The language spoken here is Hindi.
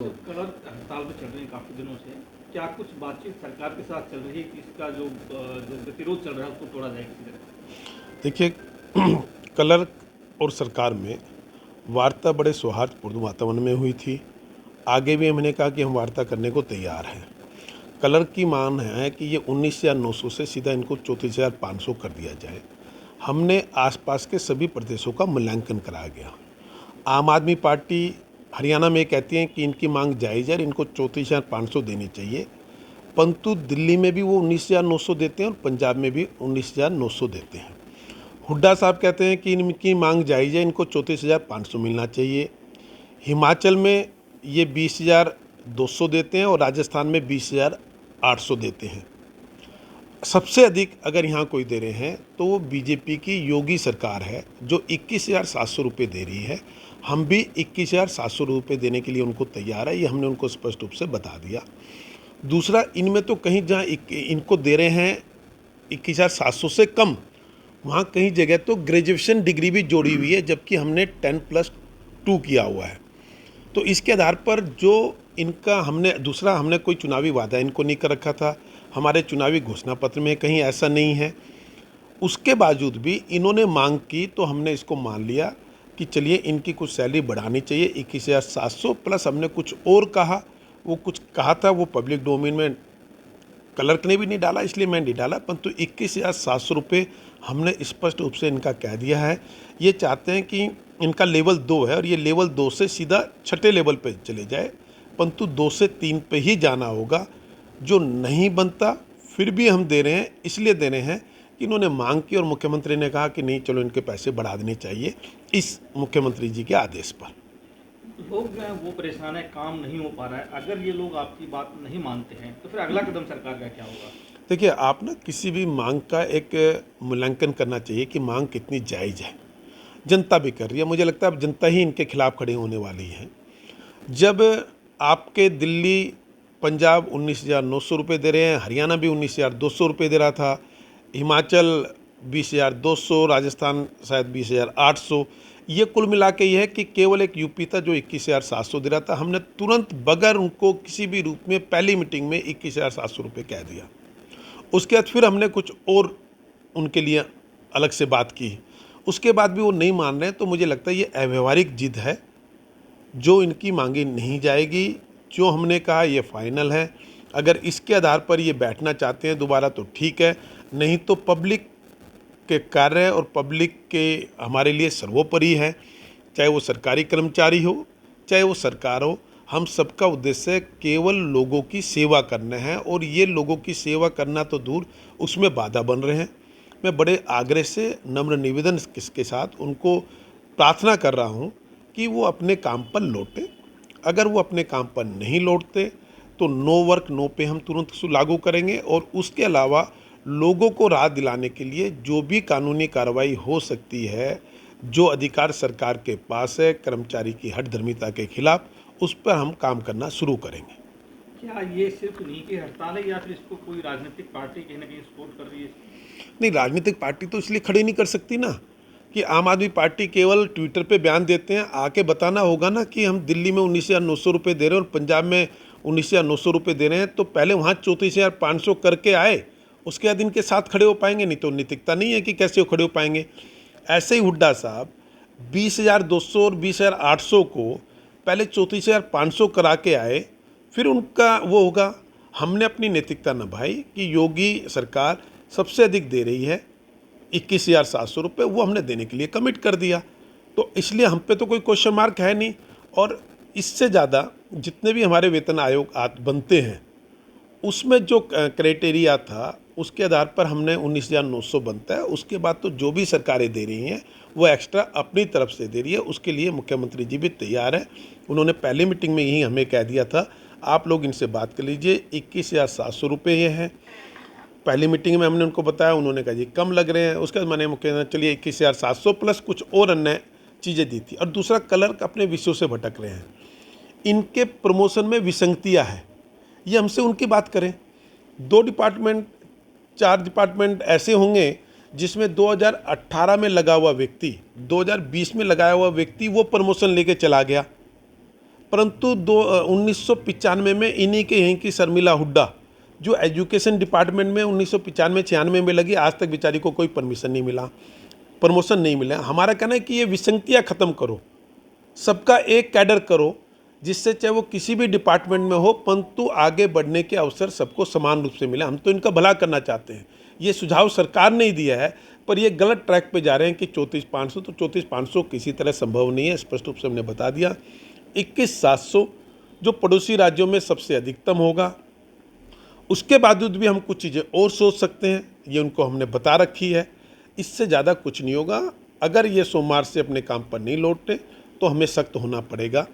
कलर हड़ताल पे चल रहे हैं काफ़ी दिनों से। क्या कुछ बातचीत सरकार के साथ चल रही है कि इसका जो गतिरोध चल रहा है उसको तोड़ा जाए किसी तरह? देखिए कलर और सरकार में वार्ता बड़े सौहार्दपूर्ण वातावरण में हुई थी। आगे भी हमने कहा कि हम वार्ता करने को तैयार हैं। कलर की मांग है कि ये 19,900 से सीधा इनको 34,500 कर दिया जाए। हमने आसपास के सभी प्रदेशों का मूल्यांकन कराया गया। आम आदमी पार्टी हरियाणा में कहती है कि इनकी मांग जायज़ है और इनको 34,500 देनी चाहिए, परंतु दिल्ली में भी वो 19,900 देते हैं और पंजाब में भी 19,900 देते हैं। हुड्डा साहब कहते हैं कि इनकी मांग जायज़ है, इनको 34,500 मिलना चाहिए। हिमाचल में ये 20,200 देते हैं और राजस्थान में 20,800 देते हैं। सबसे अधिक अगर यहाँ कोई दे रहे हैं तो वो बीजेपी की योगी सरकार है जो 21,700 रुपये दे रही है। हम भी 21,700 रुपये देने के लिए उनको तैयार है, ये हमने उनको स्पष्ट रूप से बता दिया। दूसरा, इनमें तो कहीं जहाँ इनको दे रहे हैं 21,700 से कम, वहाँ कहीं जगह तो ग्रेजुएशन डिग्री भी जोड़ी हुई है, जबकि हमने 10+2 किया हुआ है। तो इसके आधार पर जो इनका हमने कोई चुनावी वादा इनको नहीं कर रखा था, हमारे चुनावी घोषणा पत्र में कहीं ऐसा नहीं है। उसके बावजूद भी इन्होंने मांग की तो हमने इसको मान लिया कि चलिए इनकी कुछ सैलरी बढ़ानी चाहिए 21,700 प्लस। हमने कुछ और कहा, वो कुछ कहा था वो पब्लिक डोमेन में क्लर्क ने भी नहीं डाला, इसलिए मैं नहीं डाला, परंतु 21,700 रुपये हमने स्पष्ट रूप से इनका कह दिया है। ये चाहते हैं कि इनका लेवल 2 है और ये लेवल 2 से सीधा छठे लेवल पे चले जाए, परंतु 2 से 3 पे ही जाना होगा। जो नहीं बनता फिर भी हम दे रहे हैं, इसलिए दे रहे हैं कि इन्होंने मांग की और मुख्यमंत्री ने कहा कि नहीं चलो इनके पैसे बढ़ा देने चाहिए इस मुख्यमंत्री जी के आदेश पर। लोग जो है वो परेशान है, काम नहीं हो पा रहा है। अगर ये लोग आपकी बात नहीं मानते हैं तो फिर अगला कदम सरकार का क्या होगा? देखिए, आप ना किसी भी मांग का एक मूल्यांकन करना चाहिए कि मांग कितनी जायज़ है। जनता भी कर रही है, मुझे लगता है अब जनता ही इनके खिलाफ खड़ी होने वाली है। जब आपके दिल्ली, पंजाब 19,900 रुपये दे रहे हैं, हरियाणा भी 19,200 रुपये दे रहा था, हिमाचल 20,200, राजस्थान शायद 20,800। ये कुल मिला के ये है कि केवल एक यूपी था जो 21,700 दे रहा था। हमने तुरंत बगैर उनको किसी भी रूप में पहली मीटिंग में 21,700 रुपये कह दिया। उसके बाद फिर हमने कुछ और उनके लिए अलग से बात की। उसके बाद भी वो नहीं मान रहे हैं, तो मुझे लगता है ये अव्यावहारिक जिद है, जो इनकी मांगी नहीं जाएगी। जो हमने कहा ये फाइनल है। अगर इसके आधार पर ये बैठना चाहते हैं दोबारा तो ठीक है, नहीं तो पब्लिक के कार्य और पब्लिक के हमारे लिए सर्वोपरि है। चाहे वो सरकारी कर्मचारी हो, चाहे वो सरकार हो, हम सबका उद्देश्य केवल लोगों की सेवा करना है और ये लोगों की सेवा करना तो दूर, उसमें बाधा बन रहे हैं। मैं बड़े आग्रह से नम्र निवेदन के साथ उनको प्रार्थना कर रहा हूँ कि वो अपने काम पर लौटें। अगर वो अपने काम पर नहीं लौटते तो नो वर्क नो पे हम तुरंत लागू करेंगे और उसके अलावा लोगों को राहत दिलाने के लिए जो भी कानूनी कार्रवाई हो सकती है, जो अधिकार सरकार के पास है कर्मचारी की हठधर्मिता के खिलाफ, उस पर हम काम करना शुरू करेंगे। क्या ये सिर्फ इन्हीं की हड़ताल है या फिर इसको कोई राजनीतिक पार्टी कहीं ना कहीं सपोर्ट कर रही है? नहीं, राजनीतिक पार्टी तो इसलिए खड़ी नहीं कर सकती ना कि आम आदमी पार्टी केवल ट्विटर पे बयान देते हैं। आके बताना होगा ना कि हम दिल्ली में 19,900 रुपये दे रहे हैं और पंजाब में 19,900 रुपये दे रहे हैं, तो पहले वहाँ 34,500 करके आए, उसके बाद इनके साथ खड़े हो पाएंगे। नहीं तो नैतिकता नहीं है कि कैसे वो खड़े हो पाएंगे। ऐसे ही हुड्डा साहब 20,200 और 20,800 को पहले 34,500 करा के आए, फिर उनका वो होगा। हमने अपनी नैतिकता निभाई कि योगी सरकार सबसे अधिक दे रही है 21,700 रुपये, वो हमने देने के लिए कमिट कर दिया, तो इसलिए हम पे तो कोई क्वेश्चन मार्क है नहीं। और इससे ज़्यादा जितने भी हमारे वेतन आयोग बनते हैं उसमें जो क्राइटेरिया था उसके आधार पर हमने 19,900 बनता है। उसके बाद तो जो भी सरकारें दे रही हैं वो एक्स्ट्रा अपनी तरफ से दे रही है, उसके लिए मुख्यमंत्री जी भी तैयार है। उन्होंने पहली मीटिंग में यही हमें कह दिया था, आप लोग इनसे बात कर लीजिए। 21,700 रुपये ये हैं। पहली मीटिंग में हमने उनको बताया, उन्होंने कहा जी कम लग रहे हैं। उसके बाद मैंने मुख्यमंत्री चलिए 21,700 प्लस कुछ और अन्य चीज़ें दी थी। और दूसरा, क्लर्क अपने विषयों से भटक रहे हैं, इनके प्रमोशन में विसंगतियाँ है, ये हमसे उनकी बात करें। 2 डिपार्टमेंट 4 डिपार्टमेंट ऐसे होंगे जिसमें 2018 में लगा हुआ व्यक्ति 2020 में लगाया हुआ व्यक्ति वो प्रमोशन लेके चला गया, परंतु 1995 में इन्हीं के यहीं की शर्मिला हुड्डा जो एजुकेशन डिपार्टमेंट में 1995-96 में लगी, आज तक बेचारी को कोई परमिशन नहीं मिला, प्रमोशन नहीं मिला। हमारा कहना है कि ये विसंगतियाँ ख़त्म करो, सबका एक कैडर करो, जिससे चाहे वो किसी भी डिपार्टमेंट में हो, परंतु आगे बढ़ने के अवसर सबको समान रूप से मिले। हम तो इनका भला करना चाहते हैं। ये सुझाव सरकार ने ही दिया है, पर ये गलत ट्रैक पे जा रहे हैं कि 34,500, तो 34,500 किसी तरह संभव नहीं है, स्पष्ट रूप से हमने बता दिया। 21,700 जो पड़ोसी राज्यों में सबसे अधिकतम होगा। उसके बावजूद भी हम कुछ चीज़ें और सोच सकते हैं, ये उनको हमने बता रखी है। इससे ज़्यादा कुछ नहीं होगा। अगर ये सोमवार से अपने काम पर नहीं लौटते तो हमें सख्त होना पड़ेगा।